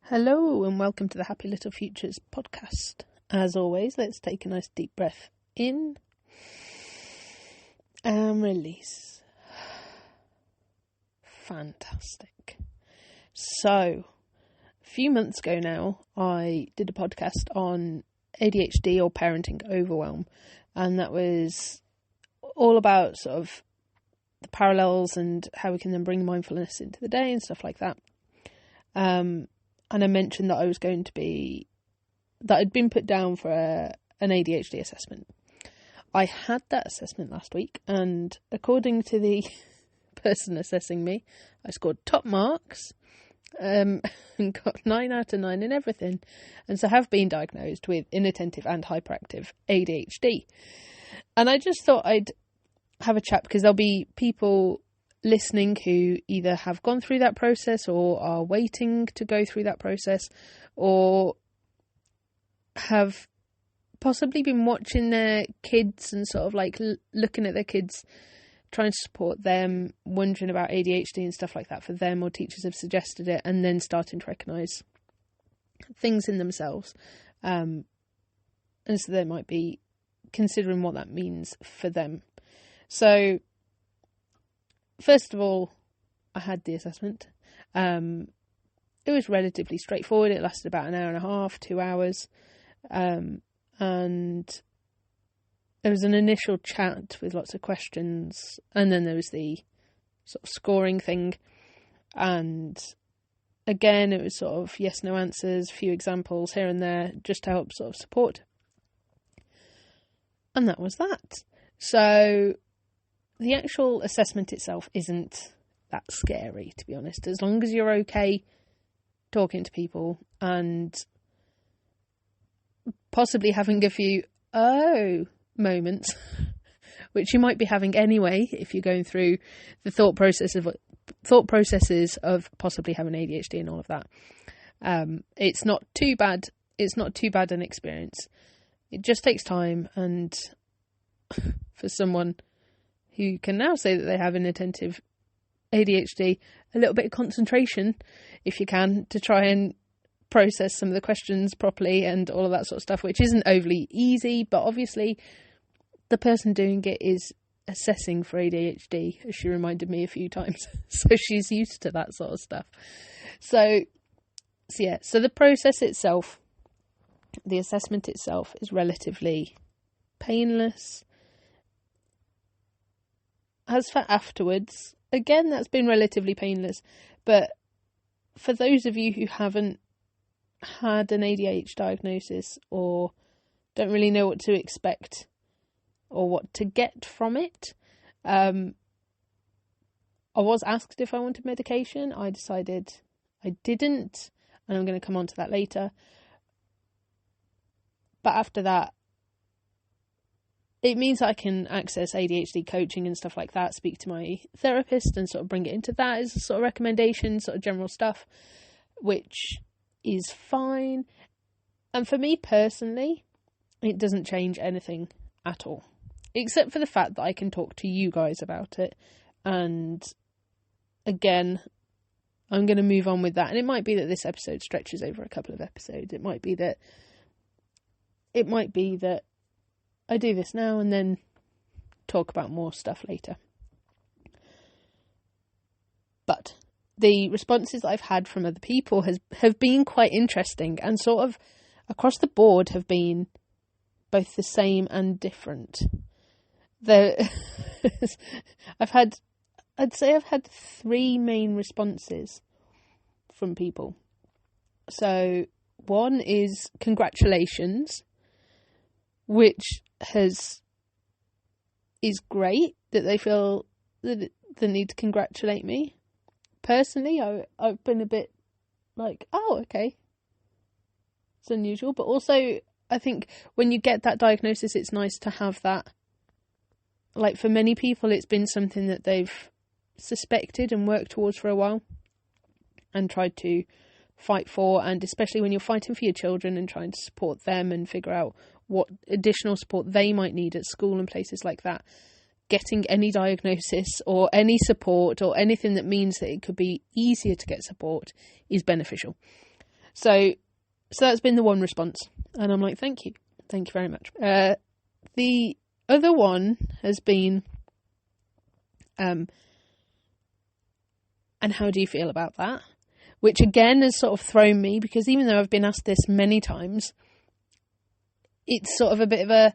Hello and welcome to the Happy Little Futures podcast. As always, let's take a nice deep breath in and release. Fantastic. So, a few months ago now, I did a podcast on ADHD or parenting overwhelm, and that was all about sort of the parallels and how we can then bring mindfulness into the day and stuff like that. And I mentioned that I'd been put down for an ADHD assessment. I had that assessment last week, and according to the person assessing me, I scored top marks, and got 9 out of 9 in everything, and so have been diagnosed with inattentive and hyperactive ADHD. And I just thought I'd have a chat, because there'll be people listening who either have gone through that process or are waiting to go through that process, or have possibly been watching their kids and sort of like looking at their kids, trying to support them, wondering about ADHD and stuff like that for them, or teachers have suggested it, and then starting to recognise things in themselves. And so they might be considering what that means for them. So first of all, I had the assessment. It was relatively straightforward. It lasted about an hour and a half, 2 hours. And there was an initial chat with lots of questions. And then there was the sort of scoring thing. And again, it was sort of yes, no answers, a few examples here and there, just to help sort of support. And that was that. So the actual assessment itself isn't that scary, to be honest, as long as you're okay talking to people and possibly having a few moments, which you might be having anyway if you're going through the thought processes of possibly having ADHD and all of that. It's not too bad. It's not too bad an experience. It just takes time, and for someone who can now say that they have inattentive ADHD, a little bit of concentration, if you can, to try and process some of the questions properly and all of that sort of stuff, which isn't overly easy, but obviously the person doing it is assessing for ADHD, as she reminded me a few times, so she's used to that sort of stuff. So the process itself, the assessment itself, is relatively painless. As for afterwards, again, that's been relatively painless. But for those of you who haven't had an ADHD diagnosis or don't really know what to expect or what to get from it, I was asked if I wanted medication. I decided I didn't, and I'm going to come on to that later. But after that, it means I can access ADHD coaching and stuff like that, speak to my therapist and sort of bring it into that as a sort of recommendation, sort of general stuff, which is fine. And for me personally, it doesn't change anything at all, except for the fact that I can talk to you guys about it. And again, I'm going to move on with that. And it might be that this episode stretches over a couple of episodes. It might be that I do this now and then talk about more stuff later. But the responses I've had from other people have been quite interesting, and sort of across the board have been both the same and different. I'd say I've had 3 main responses from people. So one is congratulations, which is great that they feel the need to congratulate me. Personally, I've been a bit like, oh, okay, it's unusual. But also, I think when you get that diagnosis, it's nice to have that. Like, for many people, it's been something that they've suspected and worked towards for a while and tried to fight for. And especially when you're fighting for your children and trying to support them and figure out what additional support they might need at school and places like that, getting any diagnosis or any support or anything that means that it could be easier to get support is beneficial. So that's been the one response. And I'm like, thank you. Thank you very much. The other one has been, and how do you feel about that? Which again has sort of thrown me, because even though I've been asked this many times, it's sort of a bit of a,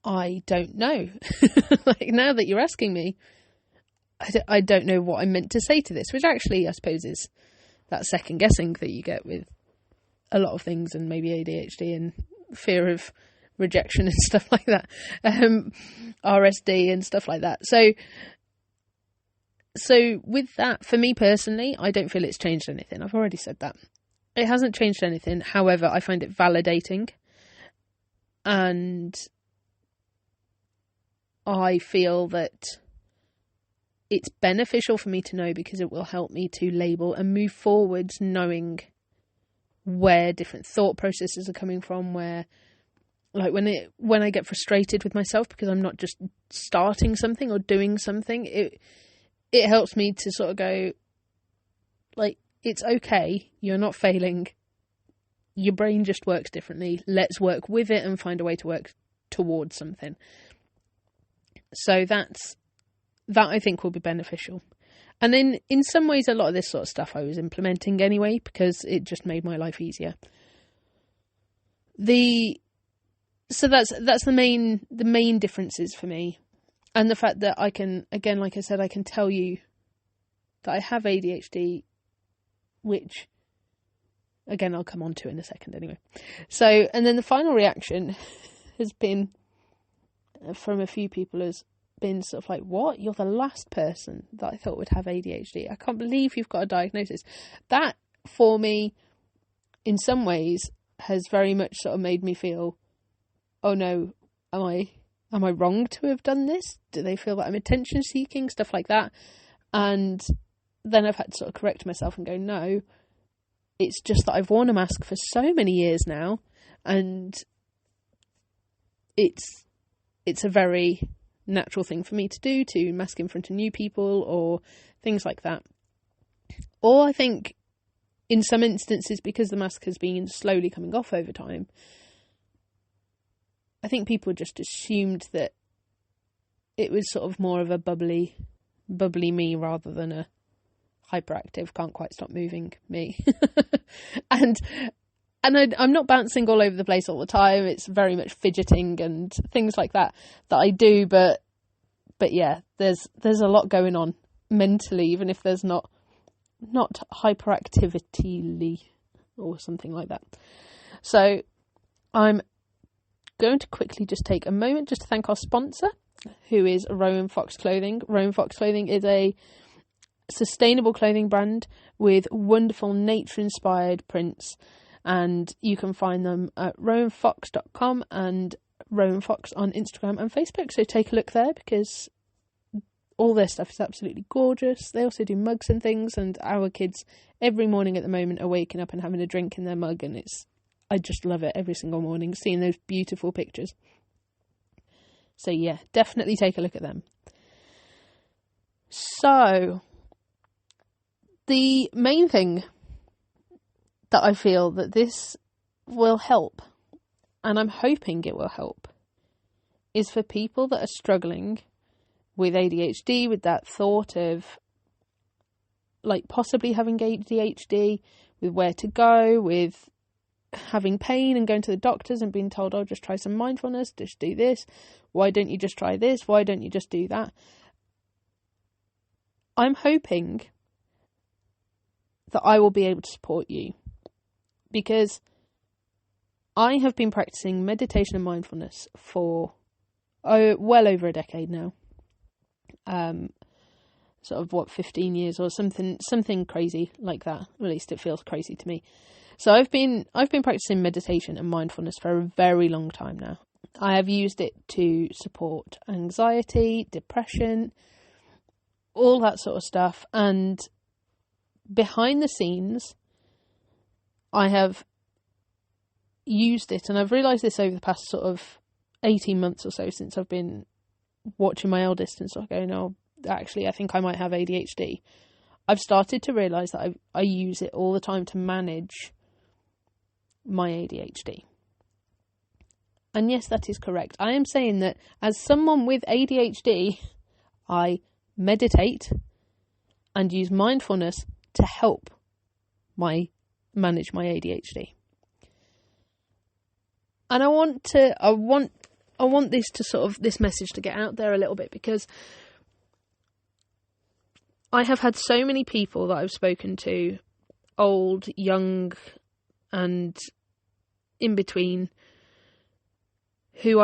I don't know. Like, now that you're asking me, I don't know what I'm meant to say to this, which actually I suppose is that second guessing that you get with a lot of things, and maybe ADHD and fear of rejection and stuff like that, RSD and stuff like that. So with that, for me personally, I don't feel it's changed anything. I've already said that. It hasn't changed anything. However, I find it validating, and I feel that it's beneficial for me to know, because it will help me to label and move forwards, knowing where different thought processes are coming from, where, like, when I get frustrated with myself because I'm not just starting something or doing something, it helps me to sort of go, like, it's okay, you're not failing, your brain just works differently, let's work with it and find a way to work towards something. So that I think will be beneficial. And then in some ways, a lot of this sort of stuff I was implementing anyway, because it just made my life easier. So that's the main differences for me. And the fact that I can, again, like I said, I can tell you that I have ADHD, which, again, I'll come on to in a second anyway. So, and then the final reaction has been, from a few people, has been sort of like, what? You're the last person that I thought would have ADHD. I can't believe you've got a diagnosis. That, for me, in some ways, has very much sort of made me feel, oh no, am I wrong to have done this? Do they feel that I'm attention seeking? Stuff like that. And then I've had to sort of correct myself and go, no, it's just that I've worn a mask for so many years now, and it's a very natural thing for me to do, to mask in front of new people or things like that. Or I think in some instances, because the mask has been slowly coming off over time, I think people just assumed that it was sort of more of a bubbly me rather than a hyperactive, can't quite stop moving me. and I'm not bouncing all over the place all the time. It's very much fidgeting and things like that I do. But yeah, there's a lot going on mentally, even if there's not hyperactivity or something like that. So I'm going to quickly just take a moment just to thank our sponsor, who is Rowan Fox Clothing. Rowan Fox Clothing is a sustainable clothing brand with wonderful nature-inspired prints, and you can find them at rowanfox.com and Rowan Fox on Instagram and Facebook. So take a look there, because all their stuff is absolutely gorgeous. They also do mugs and things, and our kids every morning at the moment are waking up and having a drink in their mug, and I just love it every single morning, seeing those beautiful pictures. So yeah, definitely take a look at them. So the main thing that I feel that this will help, and I'm hoping it will help, is for people that are struggling with ADHD, with that thought of like possibly having ADHD, with where to go, with having pain and going to the doctors and being told, oh, just try some mindfulness, just do this. Why don't you just try this? Why don't you just do that? I'm hoping that I will be able to support you, because I have been practicing meditation and mindfulness for well over a decade now. Sort of 15 years or something crazy like that. At least it feels crazy to me. So I've been practicing meditation and mindfulness for a very long time now. I have used it to support anxiety, depression, all that sort of stuff. And behind the scenes, I have used it, and I've realised this over the past sort of 18 months or so, since I've been watching my eldest and sort of going, oh, actually, I think I might have ADHD. I've started to realise that I use it all the time to manage my ADHD. And yes, that is correct. I am saying that as someone with ADHD, I meditate and use mindfulness to help manage my ADHD. And I want this to this message to get out there a little bit, because I have had so many people that I've spoken to, old, young, and in between, who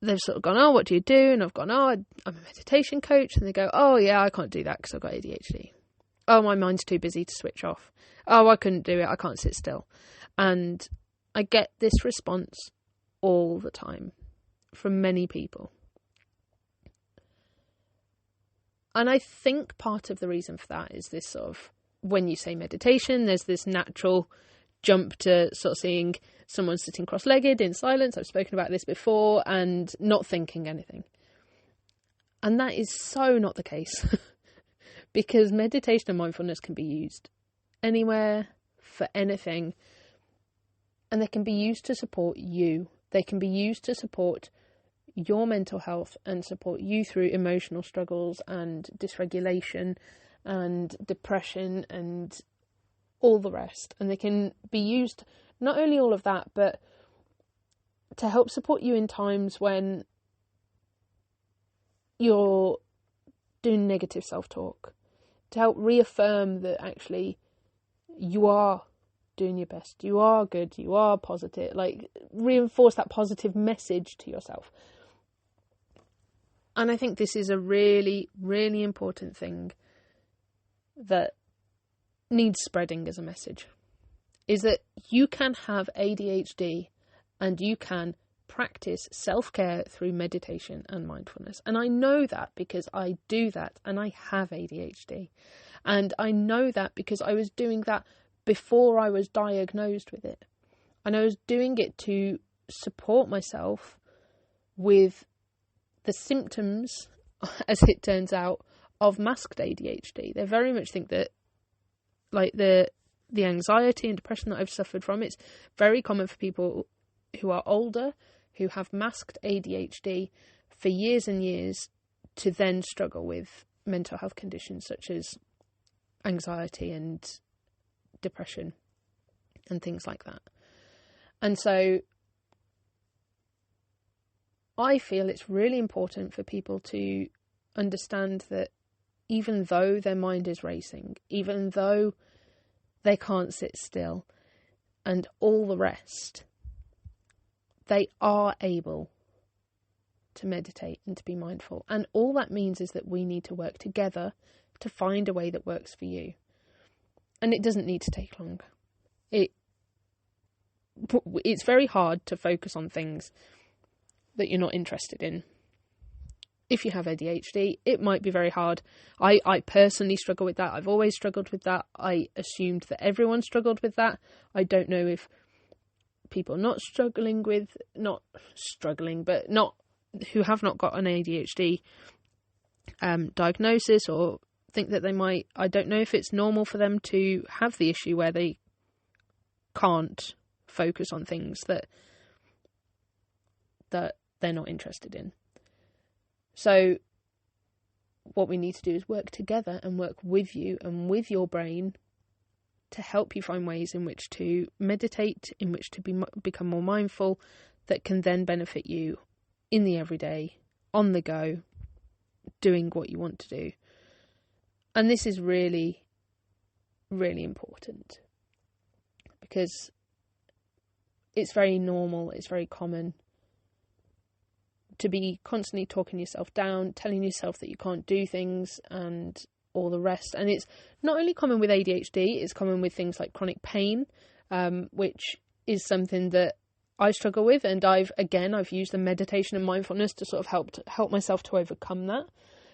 they've sort of gone, oh, what do you do? And I've gone, oh, I'm a meditation coach. And they go, oh yeah, I can't do that because I've got ADHD. Oh, my mind's too busy to switch off. Oh, I couldn't do it. I can't sit still. And I get this response all the time from many people. And I think part of the reason for that is this sort of, when you say meditation, there's this natural jump to sort of seeing someone sitting cross-legged in silence. I've spoken about this before, and not thinking anything. And that is so not the case. Because meditation and mindfulness can be used anywhere, for anything. And they can be used to support you. They can be used to support your mental health and support you through emotional struggles and dysregulation and depression and all the rest. And they can be used, not only all of that, but to help support you in times when you're doing negative self-talk, to help reaffirm that actually you are doing your best, you are good, you are positive, like reinforce that positive message to yourself. And I think this is a really, really important thing that needs spreading as a message, is that you can have ADHD and you can practice self-care through meditation and mindfulness. And I know that because I do that, and I have ADHD. And I know that because I was doing that before I was diagnosed with it. And I was doing it to support myself with the symptoms, as it turns out, of masked ADHD. They very much think that, like, the anxiety and depression that I've suffered from, it's very common for people who are older, who have masked ADHD for years and years, to then struggle with mental health conditions such as anxiety and depression and things like that. And so I feel it's really important for people to understand that even though their mind is racing, even though they can't sit still and all the rest, they are able to meditate and to be mindful. And all that means is that we need to work together to find a way that works for you. And it doesn't need to take long. It's very hard to focus on things that you're not interested in. If you have ADHD, it might be very hard. I personally struggle with that. I've always struggled with that. I assumed that everyone struggled with that. I don't know if people who have not got an ADHD diagnosis, or think that they might, I don't know if it's normal for them to have the issue where they can't focus on things that they're not interested in. So what we need to do is work together and work with you and with your brain to help you find ways in which to meditate, in which to become more mindful, that can then benefit you in the everyday, on the go, doing what you want to do. And this is really, really important, because it's very normal, it's very common to be constantly talking yourself down, telling yourself that you can't do things and all the rest. And it's not only common with ADHD, it's common with things like chronic pain, which is something that I struggle with. And I've used the meditation and mindfulness to sort of help myself to overcome that.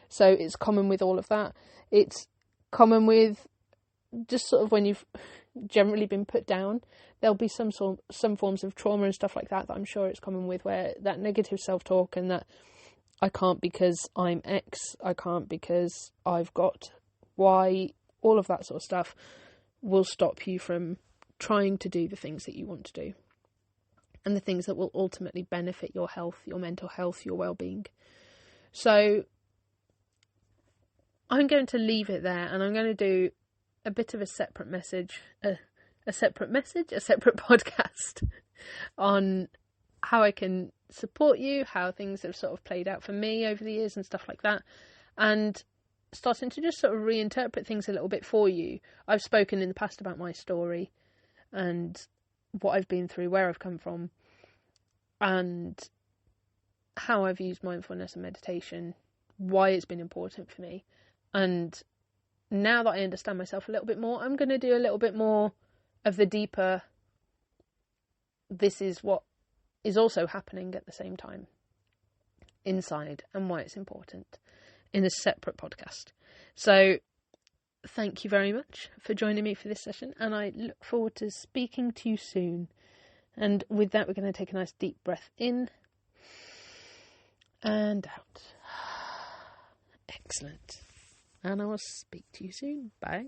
So it's common with all of that. It's common with just sort of when you've generally been put down, there'll be some forms of trauma and stuff like that I'm sure it's common with, where that negative self-talk and that I can't because I'm X, I can't because I've got why, all of that sort of stuff will stop you from trying to do the things that you want to do and the things that will ultimately benefit your health, your mental health, your well-being. So I'm going to leave it there, and I'm going to do a bit of a separate separate podcast on how I can support you, how things have sort of played out for me over the years and stuff like that, and starting to just sort of reinterpret things a little bit for you. I've spoken in the past about my story and what I've been through, where I've come from, and how I've used mindfulness and meditation, why it's been important for me. And now that I understand myself a little bit more, I'm going to do a little bit more of the deeper, this is what is also happening at the same time inside and why it's important, in a separate podcast. So thank you very much for joining me for this session, and I look forward to speaking to you soon. And with that, we're going to take a nice deep breath in and out. Excellent. And I will speak to you soon. Bye.